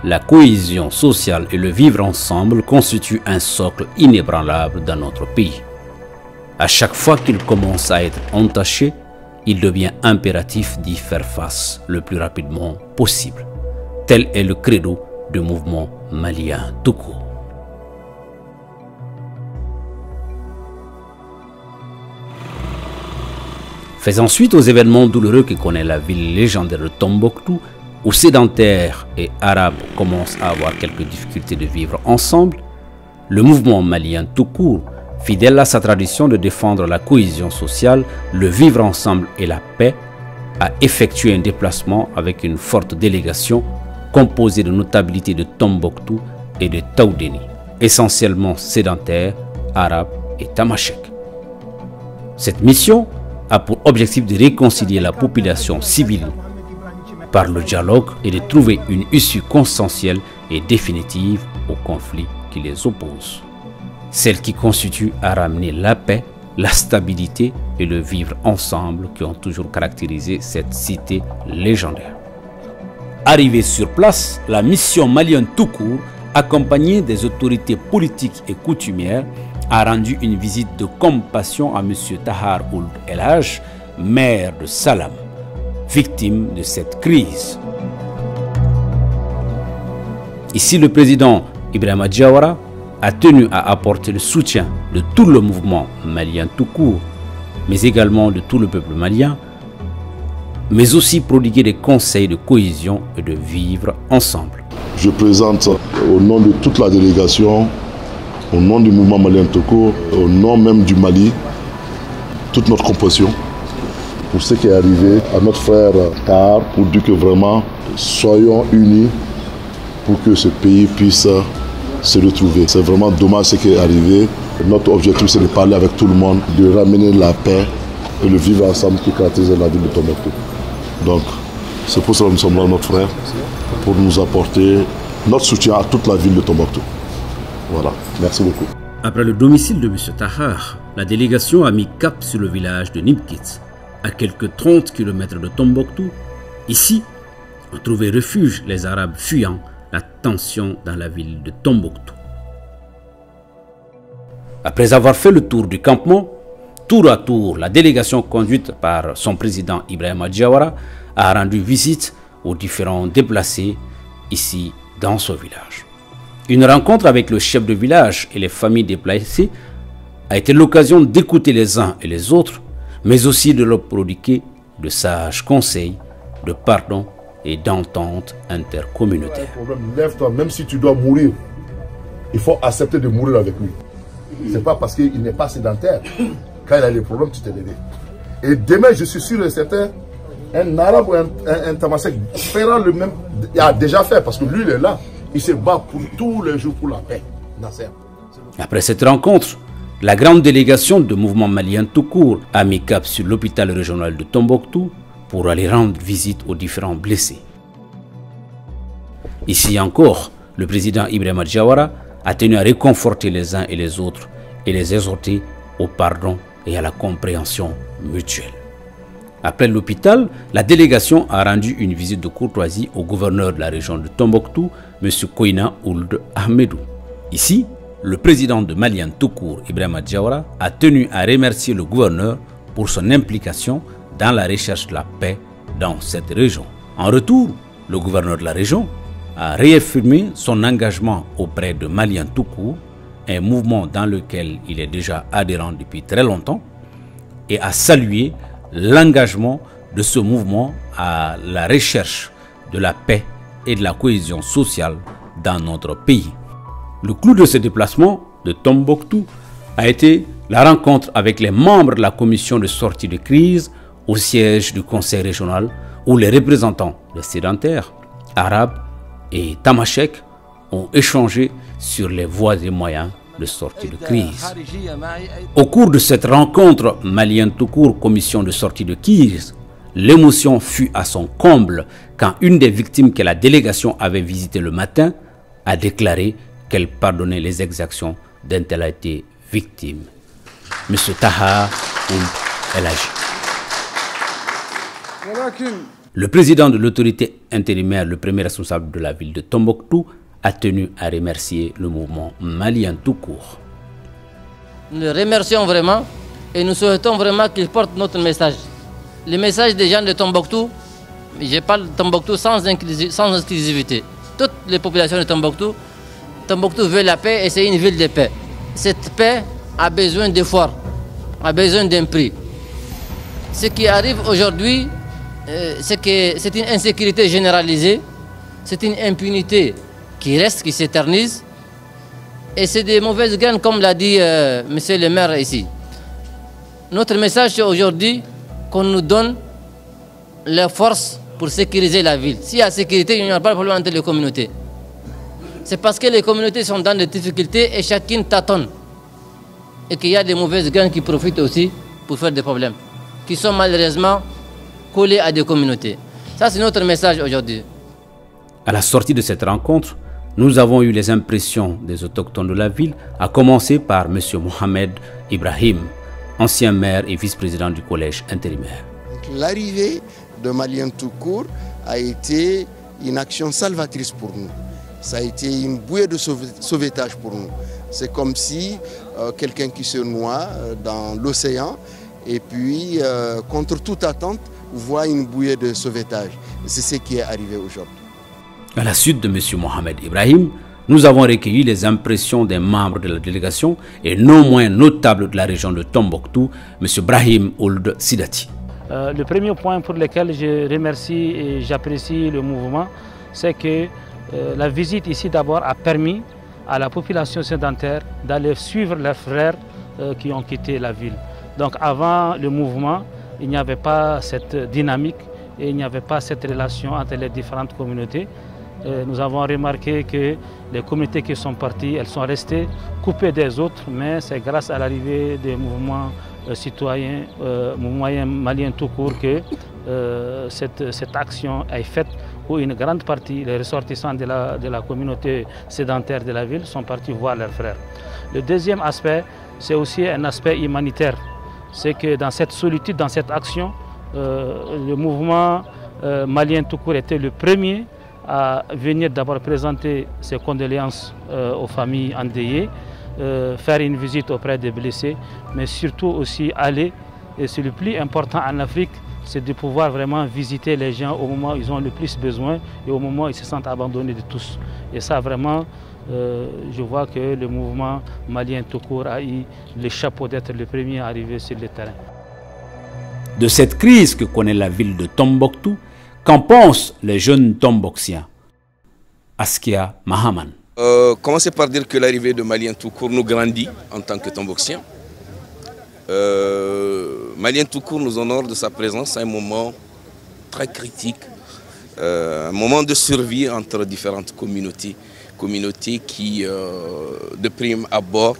la cohésion sociale et le vivre ensemble constituent un socle inébranlable dans notre pays. À chaque fois qu'il commence à être entaché, il devient impératif d'y faire face le plus rapidement possible. Tel est le credo du mouvement malien tout court. Faisant suite aux événements douloureux que connaît la ville légendaire de Tombouctou, où sédentaires et arabes commencent à avoir quelques difficultés de vivre ensemble, le mouvement malien tout court, fidèle à sa tradition de défendre la cohésion sociale, le vivre ensemble et la paix, a effectué un déplacement avec une forte délégation composée de notabilités de Tombouctou et de Taoudéni, essentiellement sédentaires, arabes et tamashek. Cette mission a pour objectif de réconcilier la population civile par le dialogue et de trouver une issue consensuelle et définitive au conflit qui les oppose. Celle qui constitue à ramener la paix, la stabilité et le vivre ensemble qui ont toujours caractérisé cette cité légendaire. Arrivée sur place, la mission malienne tout court, accompagnée des autorités politiques et coutumières, a rendu une visite de compassion à M. Tahar Ould El Hadj, maire de Salam, victime de cette crise. Ici, le président Ibrahima Diawara a tenu à apporter le soutien de tout le mouvement malien tout court, mais également de tout le peuple malien, mais aussi prodiguer des conseils de cohésion et de vivre ensemble. Je présente au nom de toute la délégation, au nom du mouvement malien tout court, au nom même du Mali, toute notre compassion pour ce qui est arrivé à notre frère Tahar, pour dire que vraiment, soyons unis pour que ce pays puisse se retrouver. C'est vraiment dommage ce qui est arrivé. Notre objectif, c'est de parler avec tout le monde, de ramener la paix et le vivre ensemble qui caractérise la ville de Tombouctou. Donc, c'est pour cela que nous sommes là, notre frère, pour nous apporter notre soutien à toute la ville de Tombouctou. Voilà, merci beaucoup. Après le domicile de M. Tahar, la délégation a mis cap sur le village de Nibkit, à quelques 30 km de Tombouctou. Ici, ont trouvé refuge les Arabes fuyant la tension dans la ville de Tombouctou. Après avoir fait le tour du campement, tour à tour, la délégation conduite par son président Ibrahima Diawara a rendu visite aux différents déplacés ici dans ce village. Une rencontre avec le chef de village et les familles déplacées a été l'occasion d'écouter les uns et les autres, mais aussi de leur prodiguer de sages conseils, de pardon et d'entente intercommunautaire. Lève-toi, même si tu dois mourir, il faut accepter de mourir avec lui. Ce n'est pas parce qu'il n'est pas sédentaire. Quand il a des problèmes, tu t'es levé. Et demain, je suis sûr et certain, un arabe ou un tamashek fera le même. Il a déjà fait, parce que lui, il est là. Il se bat pour tous les jours pour la paix. Nasser. Après cette rencontre, la grande délégation de mouvement malien tout court a mis cap sur l'hôpital régional de Tombouctou pour aller rendre visite aux différents blessés. Ici encore, le président Ibrahima Diawara a tenu à réconforter les uns et les autres et les exhorter au pardon et à la compréhension mutuelle. Après l'hôpital, la délégation a rendu une visite de courtoisie au gouverneur de la région de Tombouctou, M. Koina Ould Ahmedou. Ici, le président de Malien tout court, Ibrahima Diawara, a tenu à remercier le gouverneur pour son implication dans la recherche de la paix dans cette région. En retour, le gouverneur de la région a réaffirmé son engagement auprès de Malien tout court, un mouvement dans lequel il est déjà adhérent depuis très longtemps, et a salué l'engagement de ce mouvement à la recherche de la paix et de la cohésion sociale dans notre pays. Le clou de ce déplacement de Tombouctou a été la rencontre avec les membres de la commission de sortie de crise au siège du conseil régional où les représentants des sédentaires, arabes et tamashek ont échangé sur les voies et moyens de sortie de crise. Au cours de cette rencontre malien tout court commission de sortie de crise, l'émotion fut à son comble quand une des victimes que la délégation avait visitée le matin a déclaré qu'elle pardonnait les exactions dont elle a été victime. M. Tahar Ould El Hadj. Le président de l'autorité intérimaire, le premier responsable de la ville de Tombouctou, a tenu à remercier le mouvement malien tout court. Nous le remercions vraiment et nous souhaitons vraiment qu'il porte notre message. Le message des gens de Tombouctou, je parle de Tombouctou sans exclusivité. Toutes les populations de Tombouctou, Tombouctou veut la paix et c'est une ville de paix. Cette paix a besoin d'efforts, a besoin d'un prix. Ce qui arrive aujourd'hui, c'est que c'est une insécurité généralisée, c'est une impunité qui reste, qui s'éternise. Et c'est des mauvaises graines, comme l'a dit monsieur le maire ici. Notre message, c'est aujourd'hui qu'on nous donne les forces pour sécuriser la ville. S'il y a sécurité, il n'y aura pas de problème entre les communautés. C'est parce que les communautés sont dans des difficultés et chacune tâtonne. Et qu'il y a des mauvaises graines qui profitent aussi pour faire des problèmes, qui sont malheureusement collés à des communautés. Ça, c'est notre message aujourd'hui. À la sortie de cette rencontre, nous avons eu les impressions des autochtones de la ville, à commencer par M. Mohamed Ibrahim, ancien maire et vice-président du collège intérimaire. L'arrivée de Maliens tout court a été une action salvatrice pour nous. Ça a été une bouée de sauvetage pour nous. C'est comme si quelqu'un qui se noie dans l'océan et puis, contre toute attente, voit une bouée de sauvetage. C'est ce qui est arrivé aujourd'hui. À la suite de M. Mohamed Ibrahim, nous avons recueilli les impressions des membres de la délégation et non moins notables de la région de Tombouctou, M. Brahim Ould Sidati. Le premier point pour lequel je remercie et j'apprécie le mouvement, c'est que la visite ici d'abord a permis à la population sédentaire d'aller suivre leurs frères qui ont quitté la ville. Donc avant le mouvement, il n'y avait pas cette dynamique et il n'y avait pas cette relation entre les différentes communautés. Nous avons remarqué que les communautés qui sont parties, elles sont restées coupées des autres, mais c'est grâce à l'arrivée des mouvements citoyens, mouvements maliens tout court que cette action est faite, où une grande partie, les ressortissants de la communauté sédentaire de la ville sont partis voir leurs frères. Le deuxième aspect, c'est aussi un aspect humanitaire. C'est que dans cette solitude, dans cette action, le mouvement malien tout court était le premier à venir d'abord présenter ses condoléances aux familles endeuillées, faire une visite auprès des blessés, mais surtout aussi aller, et c'est le plus important en Afrique, c'est de pouvoir vraiment visiter les gens au moment où ils ont le plus besoin et au moment où ils se sentent abandonnés de tous. Et ça vraiment, je vois que le mouvement malien tout court a eu le chapeau d'être le premier à arriver sur le terrain. De cette crise que connaît la ville de Tombouctou, qu'en pensent les jeunes Tombouctiens? Askia Mahaman. Commencez par dire que l'arrivée de Maliens tout court nous grandit en tant que Tombouctiens. Malien tout court nous honore de sa présence à un moment très critique, un moment de survie entre différentes communautés qui, de prime abord,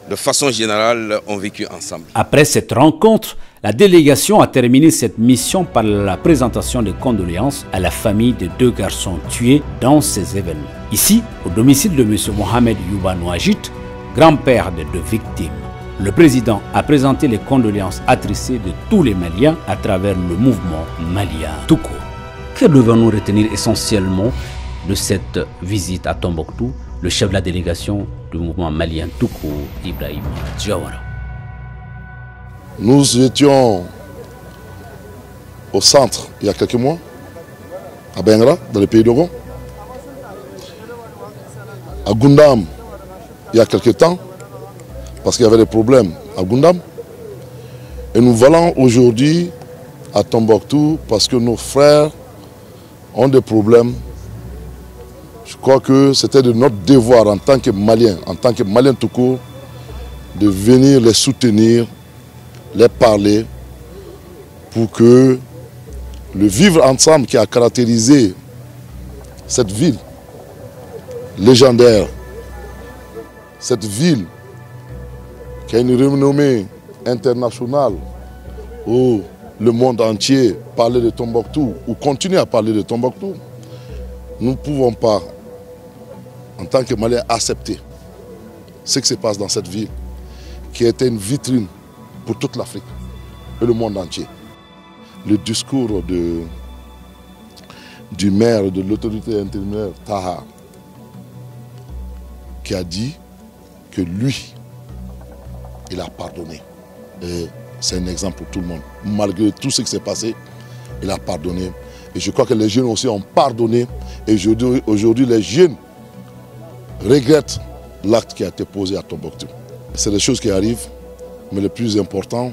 de façon générale, ont vécu ensemble. Après cette rencontre, la délégation a terminé cette mission par la présentation de condoléances à la famille des 2 garçons tués dans ces événements. Ici, au domicile de M. Mohamed Youba Nouajit, grand-père des 2 victimes, le président a présenté les condoléances attristées de tous les Maliens à travers le mouvement malien tout court. Que devons-nous retenir essentiellement de cette visite à Tombouctou? Le chef de la délégation du mouvement malien tout court, Ibrahim Jawara. Nous étions au centre il y a quelques mois, à Bengra, dans le pays d'Ogon, à Gundam il y a quelques temps, parce qu'il y avait des problèmes à Gundam. Et nous allons aujourd'hui à Tombouctou parce que nos frères ont des problèmes. Je crois que c'était de notre devoir en tant que Maliens tout court, de venir les soutenir, les parler, pour que le vivre ensemble qui a caractérisé cette ville légendaire, cette ville qui a une renommée internationale où le monde entier parlait de Tombouctou ou continue à parler de Tombouctou, nous ne pouvons pas, en tant que Maliens, accepter ce qui se passe dans cette ville, qui était une vitrine pour toute l'Afrique et le monde entier. Le discours de du maire de l'autorité intérimaire Taha, qui a dit que lui, il a pardonné. Et c'est un exemple pour tout le monde. Malgré tout ce qui s'est passé, il a pardonné. Et je crois que les jeunes aussi ont pardonné. Et aujourd'hui, les jeunes regrettent l'acte qui a été posé à Tombouctou. C'est des choses qui arrivent, mais le plus important,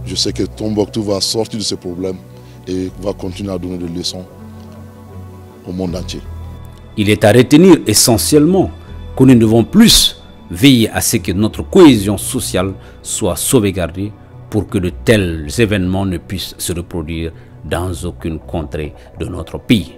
je sais que Tombouctou va sortir de ce problème et va continuer à donner des leçons au monde entier. Il est à retenir essentiellement que nous devons plus veiller à ce que notre cohésion sociale soit sauvegardée pour que de tels événements ne puissent se reproduire dans aucune contrée de notre pays.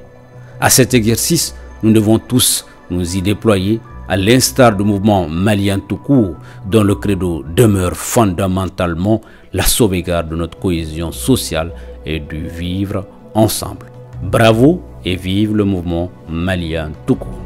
À cet exercice, nous devons tous nous y déployer à l'instar du mouvement malien tout court, dont le credo demeure fondamentalement la sauvegarde de notre cohésion sociale et du vivre ensemble. Bravo et vive le mouvement malien tout court.